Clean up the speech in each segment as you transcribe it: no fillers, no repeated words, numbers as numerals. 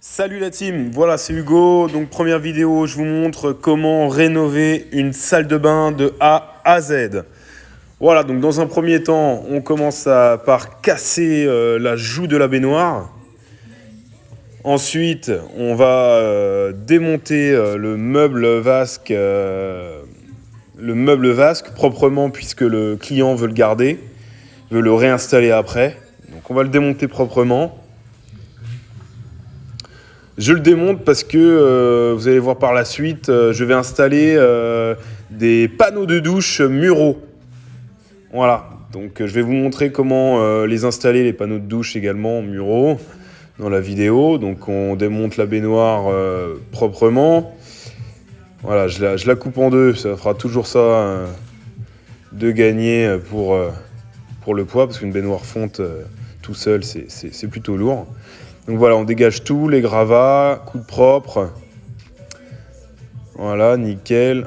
Salut la team, voilà c'est Hugo, donc première vidéo, je vous montre comment rénover une salle de bain de A à Z. Voilà, donc dans un premier temps, on commence par casser la joue de la baignoire. Ensuite, on va démonter le meuble vasque proprement puisque le client veut le garder, veut le réinstaller après. Donc on va le démonter proprement. Je le démonte parce que, vous allez voir par la suite, je vais installer des panneaux de douche muraux. Voilà, donc je vais vous montrer comment les installer, les panneaux de douche également muraux, dans la vidéo. Donc on démonte la baignoire proprement. Voilà, je la coupe en deux, ça fera toujours ça de gagner pour le poids, parce qu'une baignoire fonte tout seul, c'est plutôt lourd. Donc voilà, on dégage tout, les gravats, coude propre. Voilà, nickel.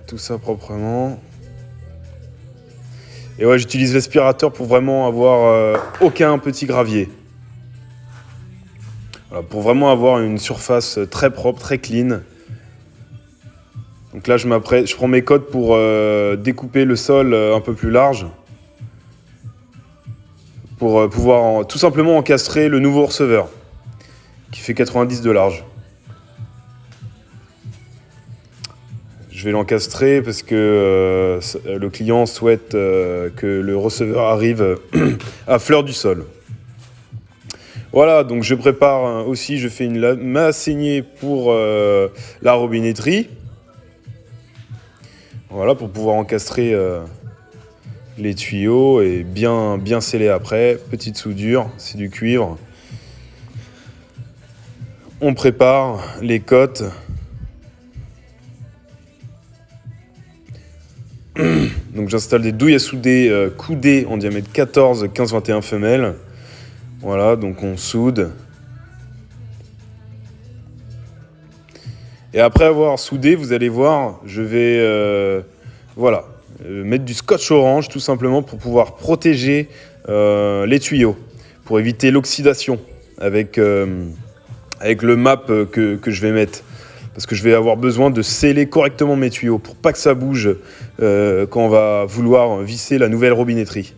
Tout ça proprement. Et ouais, j'utilise l'aspirateur pour vraiment avoir aucun petit gravier. Voilà, pour vraiment avoir une surface très propre, très clean. Donc là, je prends mes codes pour découper le sol un peu plus large. Pour pouvoir tout simplement encastrer le nouveau receveur, qui fait 90 de large. Je vais l'encastrer parce que le client souhaite que le receveur arrive à fleur du sol. Voilà, donc je prépare aussi, je fais ma saignée pour la robinetterie. Voilà, pour pouvoir encastrer les tuyaux et bien sceller après. Petite soudure, c'est du cuivre. On prépare les cotes. Donc j'installe des douilles à souder coudées en diamètre 14, 15, 21 femelles. Voilà, donc on soude. Et après avoir soudé, vous allez voir, je vais mettre du scotch orange tout simplement pour pouvoir protéger les tuyaux, pour éviter l'oxydation avec le map que je vais mettre. Parce que je vais avoir besoin de sceller correctement mes tuyaux pour pas que ça bouge quand on va vouloir visser la nouvelle robinetterie.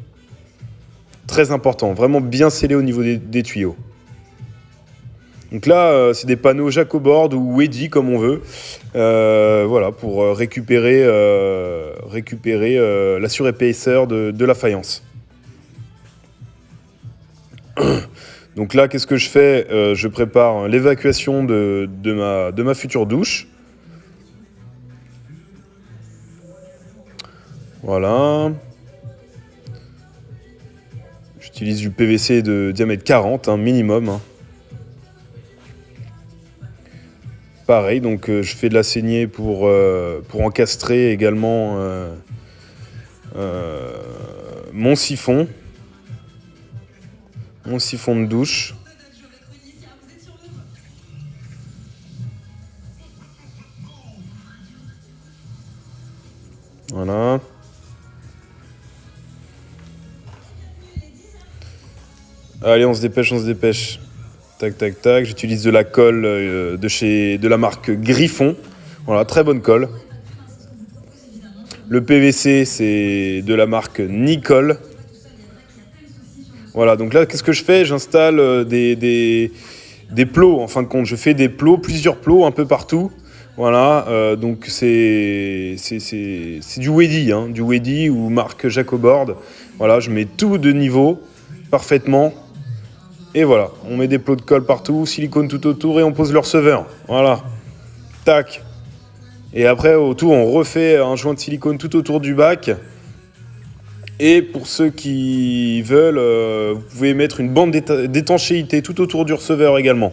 Très important, vraiment bien scellé au niveau des tuyaux. Donc là, c'est des panneaux Jacobord ou Wedi comme on veut. Voilà, pour récupérer la surépaisseur de la faïence. Donc là, qu'est-ce que je fais ? Je prépare l'évacuation de ma future douche. Voilà. J'utilise du PVC de diamètre 40, minimum. Pareil, donc je fais de la saignée pour encastrer également mon siphon de douche. Voilà. Allez, on se dépêche. Tac, tac, tac. J'utilise de la colle de la marque Griffon. Voilà, très bonne colle. Le PVC, c'est de la marque Nicole. Voilà, donc là, qu'est-ce que je fais ? J'installe des plots, en fin de compte. Je fais des plots, plusieurs plots un peu partout. Voilà, donc c'est du Wedi ou marque Jacobord. Voilà, je mets tout de niveau, parfaitement. Et voilà, on met des plots de colle partout, silicone tout autour et on pose le receveur. Voilà, tac. Et après, autour, on refait un joint de silicone tout autour du bac. Et pour ceux qui veulent, vous pouvez mettre une bande d'étanchéité tout autour du receveur également.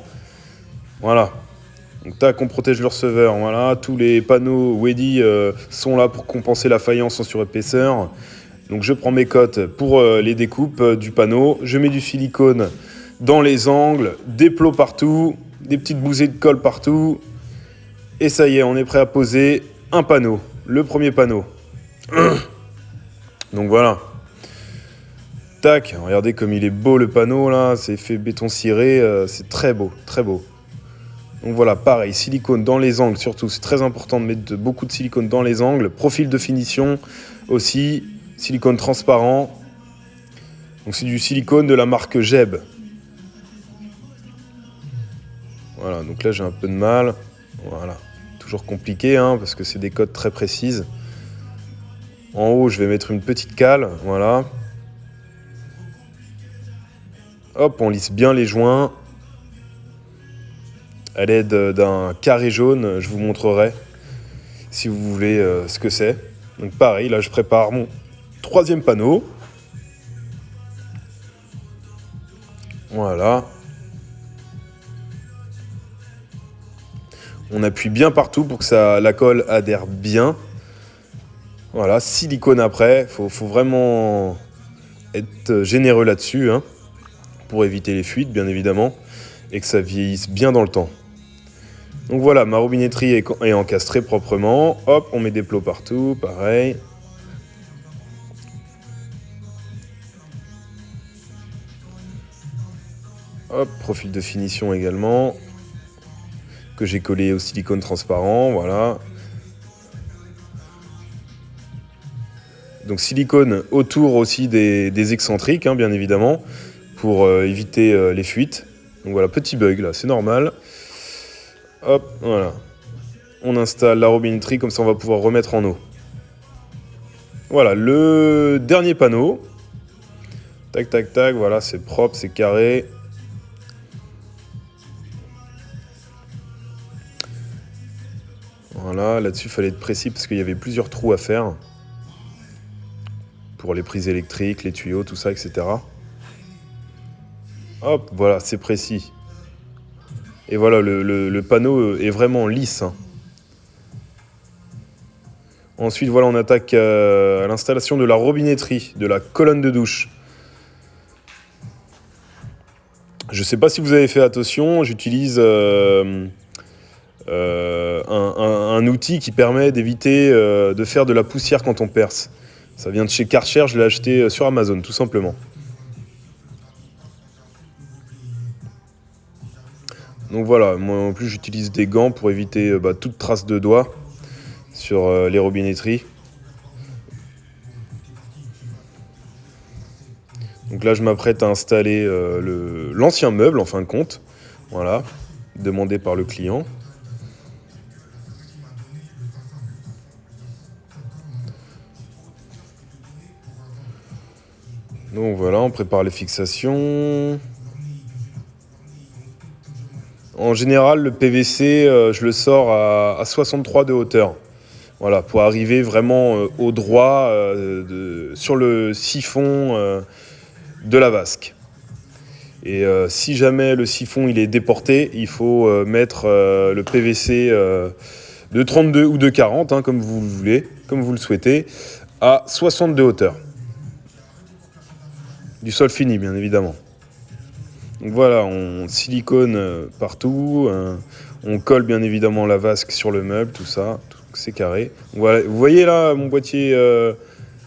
Voilà. Donc tac, on protège le receveur. Voilà, tous les panneaux Wedi sont là pour compenser la faïence en surépaisseur. Donc je prends mes cotes pour les découpes du panneau. Je mets du silicone dans les angles, des plots partout, des petites bousées de colle partout. Et ça y est, on est prêt à poser un panneau. Le premier panneau. Donc voilà. Tac, regardez comme il est beau le panneau là, c'est fait béton ciré, c'est très beau, très beau. Donc voilà, pareil, silicone dans les angles, surtout, c'est très important de mettre beaucoup de silicone dans les angles. Profil de finition aussi, silicone transparent. Donc c'est du silicone de la marque Jeb. Voilà, donc là j'ai un peu de mal. Voilà, toujours compliqué, hein, parce que c'est des codes très précises. En haut, je vais mettre une petite cale, voilà. Hop, on lisse bien les joints. À l'aide d'un carré jaune, je vous montrerai, si vous voulez, ce que c'est. Donc pareil, là je prépare mon troisième panneau. Voilà. On appuie bien partout pour que la colle adhère bien. Voilà, silicone après. Faut vraiment être généreux là-dessus, hein, pour éviter les fuites, bien évidemment, et que ça vieillisse bien dans le temps. Donc voilà, ma robinetterie est encastrée proprement. Hop, on met des plots partout, pareil. Hop, profil de finition également, que j'ai collé au silicone transparent, voilà. Donc silicone autour aussi des excentriques, hein, bien évidemment, pour éviter les fuites. Donc voilà, petit bug là, c'est normal. Hop, voilà. On installe la robinetterie, comme ça on va pouvoir remettre en eau. Voilà, le dernier panneau. Tac, tac, tac, voilà, c'est propre, c'est carré. Voilà, là-dessus, il fallait être précis parce qu'il y avait plusieurs trous à faire. Pour les prises électriques, les tuyaux, tout ça, etc. Hop, voilà, c'est précis. Et voilà, le panneau est vraiment lisse, hein. Ensuite, voilà, on attaque à l'installation de la robinetterie, de la colonne de douche. Je ne sais pas si vous avez fait attention, j'utilise un outil qui permet d'éviter de faire de la poussière quand on perce. Ça vient de chez Karcher, je l'ai acheté sur Amazon, tout simplement. Donc voilà, moi en plus j'utilise des gants pour éviter toute trace de doigts sur les robinetteries. Donc là je m'apprête à installer l'ancien meuble en fin de compte, voilà, demandé par le client. Donc voilà, on prépare les fixations. En général, le PVC, je le sors à 63 de hauteur. Voilà, pour arriver vraiment au droit sur le siphon de la vasque. Et si jamais le siphon il est déporté, il faut mettre le PVC de 32 ou de 40, hein, comme vous le voulez, comme vous le souhaitez, à 60 de hauteur. Du sol fini, bien évidemment. Donc voilà, on silicone partout, on colle bien évidemment la vasque sur le meuble, tout ça, c'est carré. Voilà, vous voyez là mon boîtier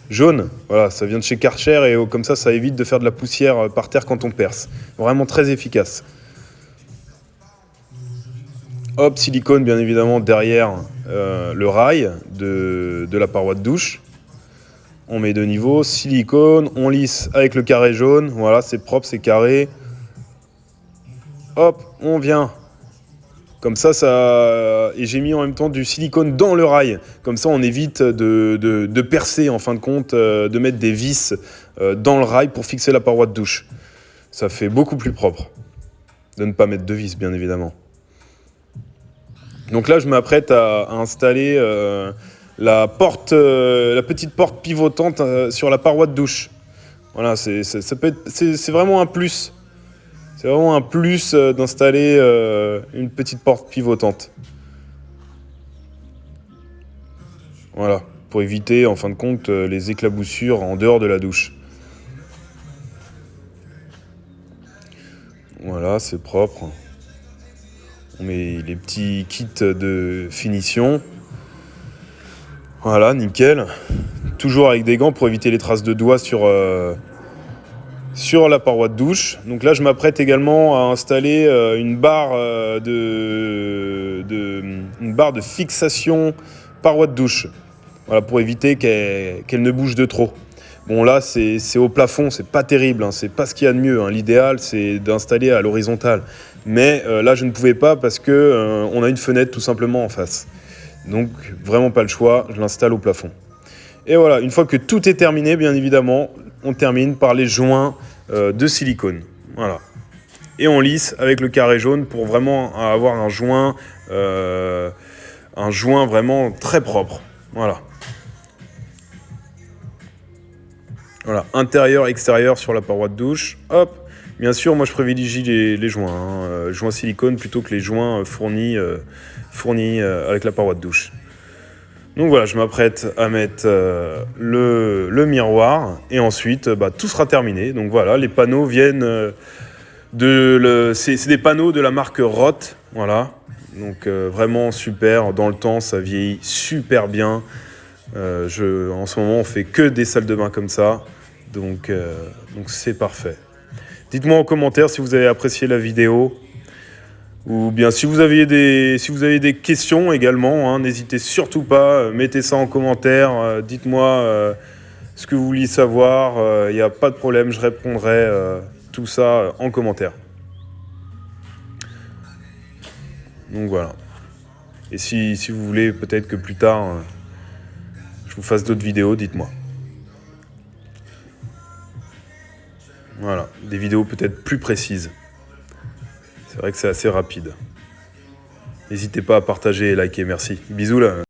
jaune, voilà, ça vient de chez Karcher et comme ça évite de faire de la poussière par terre quand on perce. Vraiment très efficace. Hop, silicone bien évidemment derrière le rail de la paroi de douche. On met deux niveaux, silicone, on lisse avec le carré jaune, voilà, c'est propre, c'est carré. Hop, on vient. Comme ça, et j'ai mis en même temps du silicone dans le rail. Comme ça, on évite de percer, en fin de compte, de mettre des vis dans le rail pour fixer la paroi de douche. Ça fait beaucoup plus propre. De ne pas mettre de vis, bien évidemment. Donc là, je m'apprête à installer la petite porte pivotante sur la paroi de douche. Voilà, c'est vraiment un plus. C'est vraiment un plus d'installer une petite porte pivotante. Voilà, pour éviter en fin de compte les éclaboussures en dehors de la douche. Voilà, c'est propre. On met les petits kits de finition. Voilà, nickel. Toujours avec des gants pour éviter les traces de doigts sur sur la paroi de douche. Donc là, je m'apprête également à installer une barre une barre de fixation paroi de douche. Voilà, pour éviter qu'elle ne bouge de trop. Bon, là, c'est au plafond, c'est pas terrible, hein, c'est pas ce qu'il y a de mieux, hein. L'idéal, c'est d'installer à l'horizontale. Mais là, je ne pouvais pas parce que on a une fenêtre tout simplement en face. Donc, vraiment pas le choix, je l'installe au plafond. Et voilà, une fois que tout est terminé, bien évidemment, on termine par les joints de silicone. Voilà. Et on lisse avec le carré jaune pour vraiment avoir un joint vraiment très propre. Voilà. Voilà, intérieur, extérieur sur la paroi de douche. Hop. Bien sûr, moi je privilégie les joints, hein, joints silicone plutôt que les joints fournis avec la paroi de douche. Donc voilà, je m'apprête à mettre le miroir et ensuite tout sera terminé. Donc voilà, les panneaux viennent c'est des panneaux de la marque Roth. Voilà, donc vraiment super. Dans le temps, ça vieillit super bien. En ce moment, on fait que des salles de bain comme ça. Donc c'est parfait. Dites-moi en commentaire si vous avez apprécié la vidéo. Ou bien si vous avez des questions également, hein, n'hésitez surtout pas, mettez ça en commentaire, dites-moi ce que vous vouliez savoir, il n'y a pas de problème, je répondrai tout ça en commentaire. Donc voilà. Et si vous voulez peut-être que plus tard, je vous fasse d'autres vidéos, dites-moi. Voilà, des vidéos peut-être plus précises. C'est vrai que c'est assez rapide. N'hésitez pas à partager et liker, merci. Bisous là.